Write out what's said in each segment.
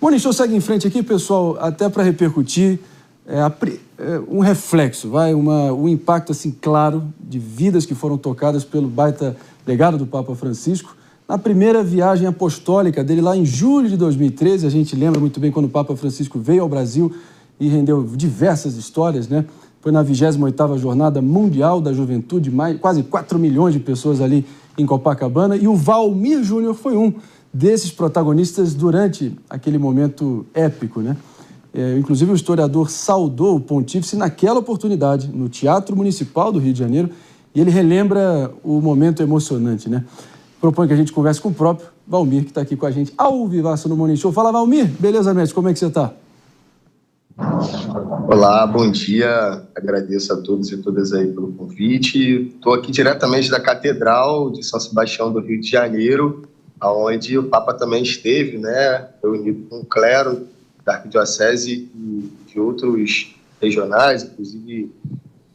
Moni, deixa eu seguir em frente aqui, pessoal, até para repercutir um reflexo, um impacto assim claro de vidas que foram tocadas pelo baita legado do Papa Francisco. Na primeira viagem apostólica dele, lá em julho de 2013, a gente lembra muito bem quando o Papa Francisco veio ao Brasil e rendeu diversas histórias, né? Foi na 28ª Jornada Mundial da Juventude, quase 4 milhões de pessoas ali em Copacabana, e o Valmir Júnior foi um desses protagonistas durante aquele momento épico, né? Inclusive, o historiador saudou o pontífice naquela oportunidade, no Teatro Municipal do Rio de Janeiro, e ele relembra o momento emocionante, né? Propõe que a gente converse com o próprio Valmir, que está aqui com a gente ao vivaço no Morning Show. Fala, Valmir! Beleza, mestre? Como é que você está? Olá, bom dia. Agradeço a todos e todas aí pelo convite. Estou aqui diretamente da Catedral de São Sebastião do Rio de Janeiro, onde o Papa também esteve, né, reunido com o clero da Arquidiocese e de outros regionais, inclusive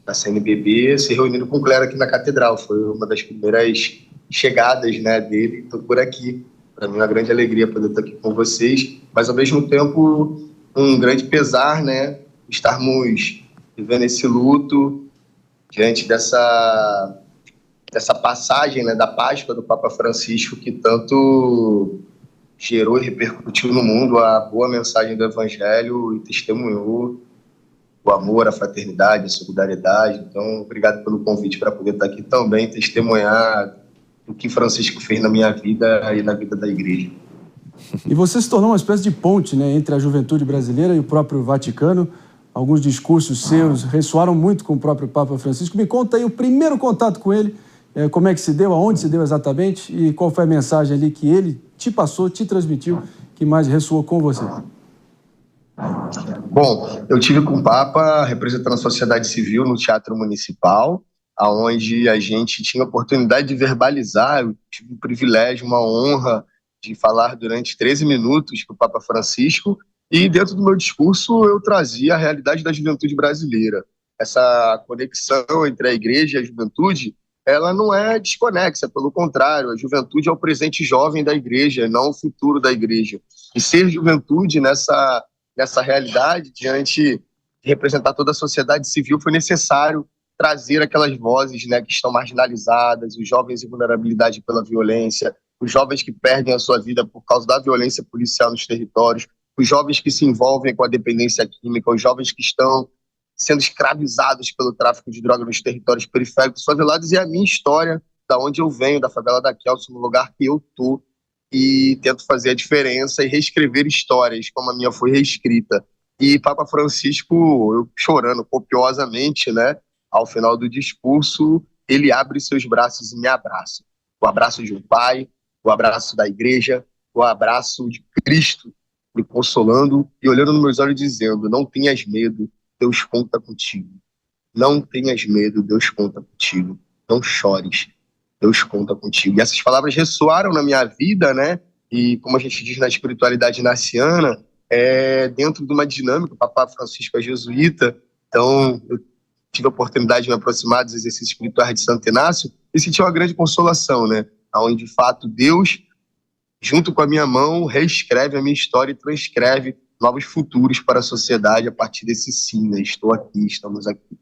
da CNBB, se reunindo com o clero aqui na Catedral. Foi uma das primeiras chegadas, né, dele. Estou por aqui. Para mim é uma grande alegria poder estar aqui com vocês, mas ao mesmo tempo um grande pesar, né, estarmos vivendo esse luto diante dessa passagem, né, da Páscoa do Papa Francisco, que tanto gerou e repercutiu no mundo a boa mensagem do Evangelho e testemunhou o amor, a fraternidade, a solidariedade. Então, obrigado pelo convite para poder estar aqui também, testemunhar o que Francisco fez na minha vida e na vida da Igreja. E você se tornou uma espécie de ponte, né, entre a juventude brasileira e o próprio Vaticano. Alguns discursos seus ressoaram muito com o próprio Papa Francisco. Me conta aí o primeiro contato com ele, como é que se deu, aonde se deu exatamente e qual foi a mensagem ali que ele te passou, te transmitiu, que mais ressoou com você. Bom, eu tive com o Papa representando a sociedade civil no Teatro Municipal, onde a gente tinha a oportunidade de verbalizar. Eu tive um privilégio, uma honra de falar durante 13 minutos para o Papa Francisco, e dentro do meu discurso eu trazia a realidade da juventude brasileira. Essa conexão entre a igreja e a juventude, ela não é desconexa, pelo contrário, a juventude é o presente jovem da igreja, não o futuro da igreja. E ser juventude nessa realidade, diante de representar toda a sociedade civil, foi necessário trazer aquelas vozes, né, que estão marginalizadas, os jovens em vulnerabilidade pela violência, os jovens que perdem a sua vida por causa da violência policial nos territórios, os jovens que se envolvem com a dependência química, os jovens que estão sendo escravizados pelo tráfico de drogas nos territórios periféricos favelados, e a minha história, da onde eu venho, da favela da Kelso, no lugar que eu tô, e tento fazer a diferença e reescrever histórias, como a minha foi reescrita. E Papa Francisco, eu chorando copiosamente, né, ao final do discurso, ele abre seus braços e me abraça. O abraço de um pai, o abraço da igreja, o abraço de Cristo, me consolando e olhando nos meus olhos dizendo: não tenhas medo, Deus conta contigo. Não tenhas medo, Deus conta contigo. Não chores, Deus conta contigo. E essas palavras ressoaram na minha vida, né? E como a gente diz na espiritualidade ignaciana, dentro de uma dinâmica, o Papa Francisco é jesuíta, então eu tive a oportunidade de me aproximar dos exercícios espirituais de Santo Inácio e senti uma grande consolação, né? Onde, de fato, Deus, junto com a minha mão, reescreve a minha história e transcreve novos futuros para a sociedade a partir desse sim, né? Estou aqui, estamos aqui.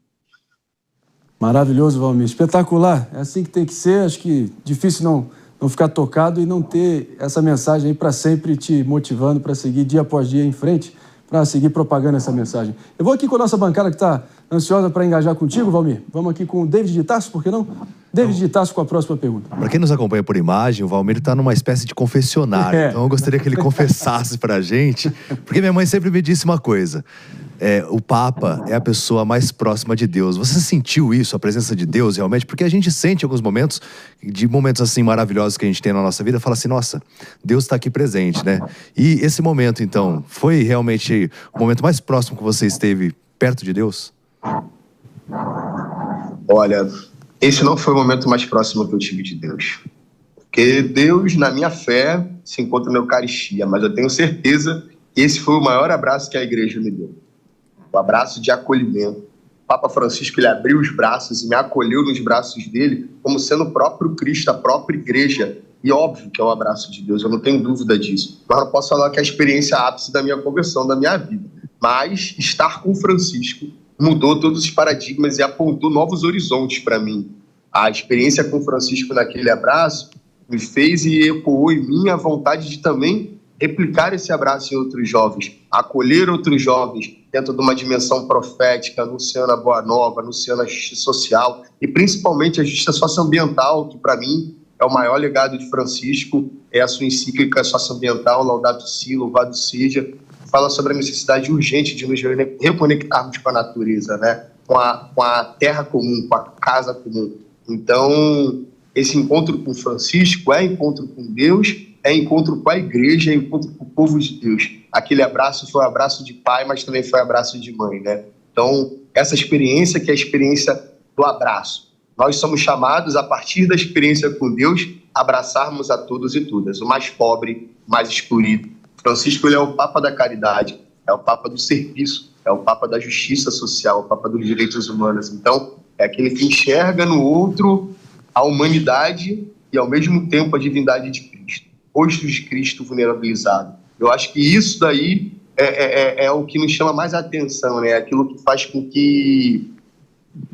Maravilhoso, Valmir. Espetacular. É assim que tem que ser. Acho que difícil não ficar tocado e não ter essa mensagem aí para sempre te motivando para seguir dia após dia em frente, para seguir propagando essa mensagem. Eu vou aqui com a nossa bancada que está ansiosa para engajar contigo, Valmir. Vamos aqui com o David de Tarso, por que não? David de Tarso com a próxima pergunta. Para quem nos acompanha por imagem, o Valmir está numa espécie de confessionário. Então eu gostaria que ele confessasse para a gente, porque minha mãe sempre me disse uma coisa: o Papa é a pessoa mais próxima de Deus. Você sentiu isso, a presença de Deus realmente? Porque a gente sente em alguns momentos assim maravilhosos que a gente tem na nossa vida, fala assim: nossa, Deus está aqui presente, né? E esse momento, então, foi realmente o momento mais próximo que você esteve perto de Deus? Olha, esse não foi o momento mais próximo que eu tive de Deus. Porque Deus, na minha fé, se encontra na Eucaristia, mas eu tenho certeza que esse foi o maior abraço que a igreja me deu. O abraço de acolhimento. O Papa Francisco, ele abriu os braços e me acolheu nos braços dele, como sendo o próprio Cristo, a própria igreja, E óbvio que é o abraço de Deus, eu não tenho dúvida disso. Mas não posso falar que é a experiência ápice da minha conversão, da minha vida. Mas estar com Francisco mudou todos os paradigmas e apontou novos horizontes para mim. A experiência com Francisco naquele abraço me fez e ecoou em mim a vontade de também replicar esse abraço em outros jovens, acolher outros jovens dentro de uma dimensão profética, anunciando a boa nova, anunciando a justiça social e principalmente a justiça socioambiental, que para mim é o maior legado de Francisco, é a sua encíclica socioambiental, Laudato Si, louvado seja, que fala sobre a necessidade urgente de nos reconectarmos com a natureza, né? com a terra comum, com a casa comum. Então, esse encontro com Francisco é encontro com Deus, é encontro com a igreja, é encontro com o povo de Deus. Aquele abraço foi um abraço de pai, mas também foi um abraço de mãe, né? Então, essa experiência que é a experiência do abraço. Nós somos chamados, a partir da experiência com Deus, a abraçarmos a todos e todas, o mais pobre, o mais excluído. Francisco, ele é o Papa da caridade, é o Papa do serviço, é o Papa da justiça social, o Papa dos direitos humanos. Então, é aquele que enxerga no outro a humanidade e, ao mesmo tempo, a divindade de Cristo. Rosto de Cristo vulnerabilizado. Eu acho que isso daí é o que nos chama mais a atenção, né? Aquilo que faz com que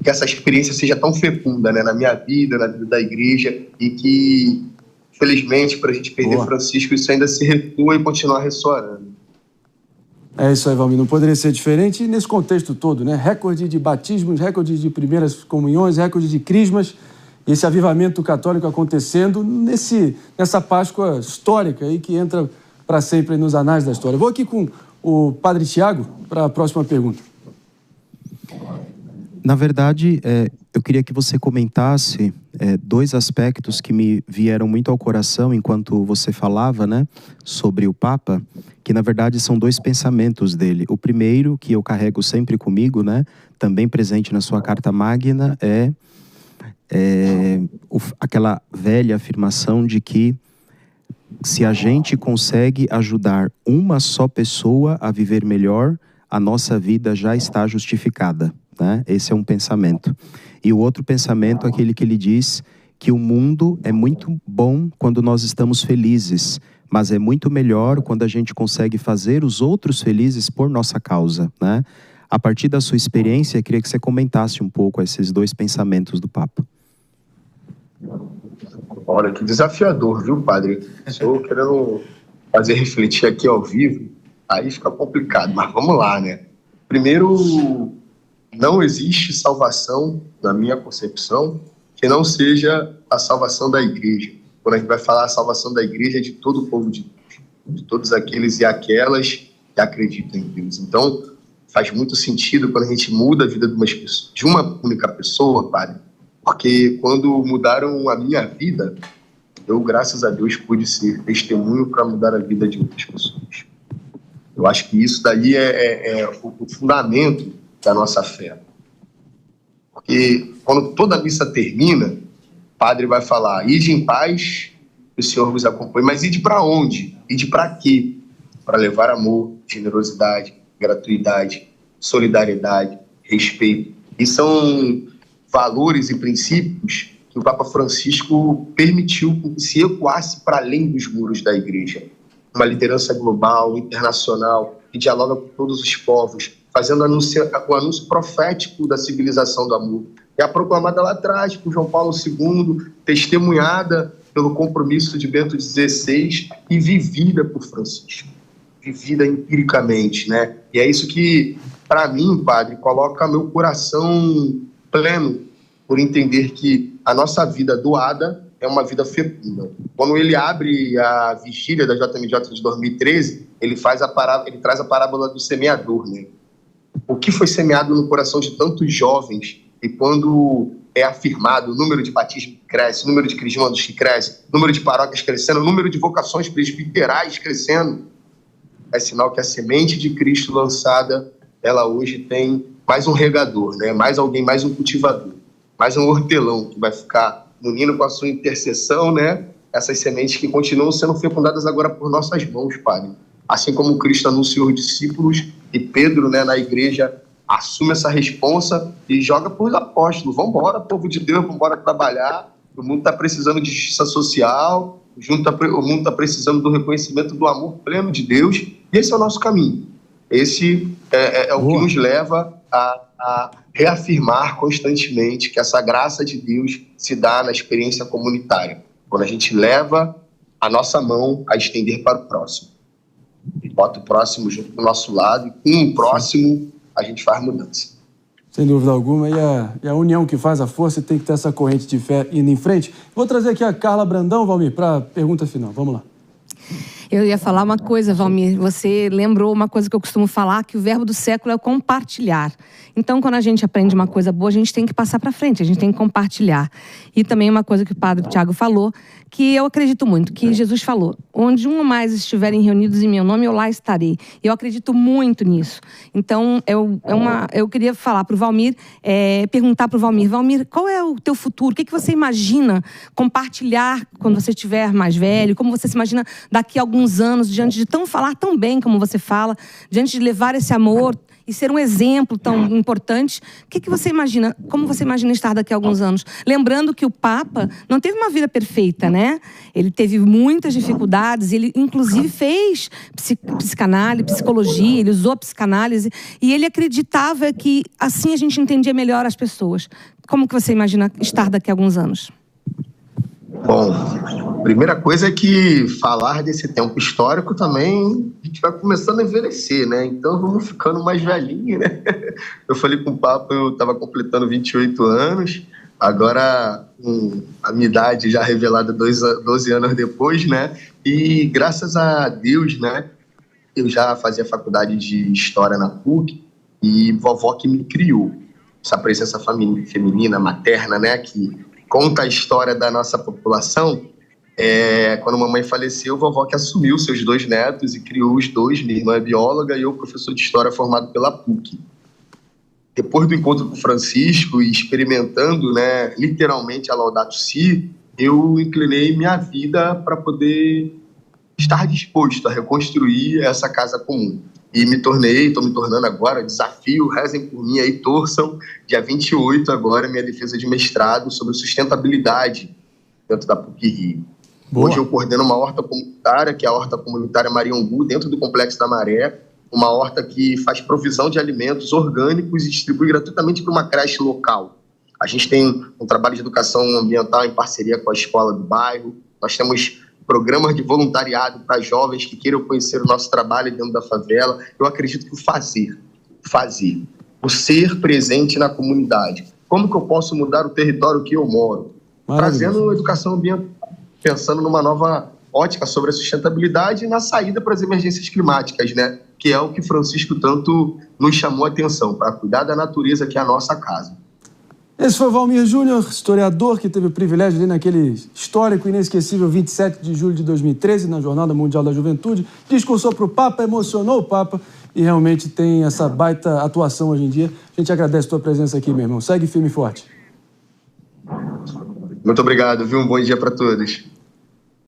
essa experiência seja tão fecunda, né? Na minha vida, na vida da igreja, e que, felizmente, para a gente perder Francisco, isso ainda se ressoa e continua ressoando. É isso aí, Valmir. Não poderia ser diferente. E nesse contexto todo, né? Recorde de batismos, recorde de primeiras comunhões, recorde de crismas, esse avivamento católico acontecendo nessa Páscoa histórica aí que entra para sempre nos anais da história. Vou aqui com o Padre Tiago para a próxima pergunta. Na verdade, eu queria que você comentasse dois aspectos que me vieram muito ao coração enquanto você falava, né, sobre o Papa, que na verdade são dois pensamentos dele. O primeiro, que eu carrego sempre comigo, né, também presente na sua Carta Magna, aquela velha afirmação de que se a gente consegue ajudar uma só pessoa a viver melhor, a nossa vida já está justificada, né? Esse é um pensamento. E o outro pensamento é aquele que ele diz que o mundo é muito bom quando nós estamos felizes, mas é muito melhor quando a gente consegue fazer os outros felizes por nossa causa, né? A partir da sua experiência, eu queria que você comentasse um pouco esses dois pensamentos do Papa. Olha, que desafiador, viu, padre? Estou querendo fazer refletir aqui ao vivo, aí fica complicado, mas vamos lá, né? Primeiro, não existe salvação, na minha concepção, que não seja a salvação da igreja. Quando a gente vai falar a salvação da igreja, é de todo o povo de Deus, de todos aqueles e aquelas que acreditam em Deus. Então, faz muito sentido quando a gente muda a vida de uma única pessoa, padre, porque quando mudaram a minha vida, eu, graças a Deus, pude ser testemunho para mudar a vida de outras pessoas. Eu acho que isso daí é o fundamento da nossa fé. Porque quando toda a missa termina, o padre vai falar: ide em paz, o Senhor vos acompanhe. Mas ide para onde? Ide para quê? Para levar amor, generosidade, gratuidade, solidariedade, respeito. E são valores e princípios que o Papa Francisco permitiu que se ecoasse para além dos muros da igreja. Uma liderança global, internacional, que dialoga com todos os povos, fazendo o anúncio profético da civilização do amor. E a proclamada lá atrás por João Paulo II, testemunhada pelo compromisso de Bento XVI e vivida por Francisco, vivida empiricamente, né? E é isso que, para mim, padre, coloca meu coração pleno por entender que a nossa vida doada é uma vida fecunda. Quando ele abre a vigília da JMJ de 2013, ele traz a parábola do semeador, né? O que foi semeado no coração de tantos jovens, e quando é afirmado o número de batismos que cresce, o número de crismandos que cresce, o número de paróquias crescendo, o número de vocações presbiterais crescendo, é sinal que a semente de Cristo lançada, ela hoje tem mais um regador, né? Mais alguém, mais um cultivador, mais um hortelão que vai ficar munindo com a sua intercessão, né? Essas sementes que continuam sendo fecundadas agora por nossas mãos, Padre. Assim como Cristo anunciou os discípulos e Pedro, né, na igreja, assume essa responsa e joga para os apóstolos. Vamos embora, povo de Deus, vamos embora trabalhar. O mundo está precisando de justiça social, O mundo está precisando do reconhecimento do amor pleno de Deus, e esse é o nosso caminho. Esse é o que nos leva a reafirmar constantemente que essa graça de Deus se dá na experiência comunitária, quando a gente leva a nossa mão a estender para o próximo. E bota o próximo junto do nosso lado, e com o próximo a gente faz mudança. Sem dúvida alguma, e a união que faz a força, tem que ter essa corrente de fé indo em frente. Vou trazer aqui a Carla Brandão, Valmir, para a pergunta final. Vamos lá. Eu ia falar uma coisa, Valmir, você lembrou uma coisa que eu costumo falar, que o verbo do século é o compartilhar. Então, quando a gente aprende uma coisa boa, a gente tem que passar para frente, a gente tem que compartilhar. E também uma coisa que o padre Tiago falou, que eu acredito muito, que Jesus falou, onde um ou mais estiverem reunidos em meu nome, eu lá estarei. Eu acredito muito nisso. Então, eu queria falar para o Valmir, perguntar para o Valmir, qual é o teu futuro? O que você imagina compartilhar quando você estiver mais velho? Como você se imagina daqui a alguns anos, diante de falar tão bem como você fala, diante de levar esse amor e ser um exemplo tão importante, o que você imagina? Como você imagina estar daqui a alguns anos? Lembrando que o Papa não teve uma vida perfeita, né? Ele teve muitas dificuldades, ele inclusive fez psicanálise, psicologia, ele usou a psicanálise e ele acreditava que assim a gente entendia melhor as pessoas. Como que você imagina estar daqui a alguns anos? Bom, a primeira coisa é que falar desse tempo histórico também, a gente vai começando a envelhecer, né? Então vamos ficando mais velhinho, né? Eu falei com o Papa, eu estava completando 28 anos, agora a minha idade já revelada 12 anos depois, né? E graças a Deus, né? Eu já fazia faculdade de História na PUC e vovó que me criou. Essa presença feminina, materna, né? Que conta a história da nossa população. Quando mamãe faleceu, vovó que assumiu seus 2 netos e criou os 2. Minha irmã é bióloga e eu professor de história formado pela PUC. Depois do encontro com o Francisco e experimentando, né, literalmente a Laudato Si, eu inclinei minha vida para poder estar disposto a reconstruir essa casa comum. E estou me tornando agora, desafio, rezem por mim aí, torçam, dia 28 agora, minha defesa de mestrado sobre sustentabilidade dentro da PUC-Rio. Hoje eu coordeno uma horta comunitária, que é a Horta Comunitária Mariambu, dentro do Complexo da Maré, uma horta que faz provisão de alimentos orgânicos e distribui gratuitamente para uma creche local. A gente tem um trabalho de educação ambiental em parceria com a escola do bairro, nós temos programas de voluntariado para jovens que queiram conhecer o nosso trabalho dentro da favela. Eu acredito que o ser presente na comunidade. Como que eu posso mudar o território que eu moro? Trazendo educação ambiental, pensando numa nova ótica sobre a sustentabilidade e na saída para as emergências climáticas, né? Que é o que Francisco tanto nos chamou a atenção, para cuidar da natureza que é a nossa casa. Esse foi o Valmir Júnior, historiador, que teve o privilégio ali naquele histórico e inesquecível 27 de julho de 2013, na Jornada Mundial da Juventude. Discursou para o Papa, emocionou o Papa e realmente tem essa baita atuação hoje em dia. A gente agradece a tua presença aqui, meu irmão. Segue firme e forte. Muito obrigado, viu? Um bom dia para todos.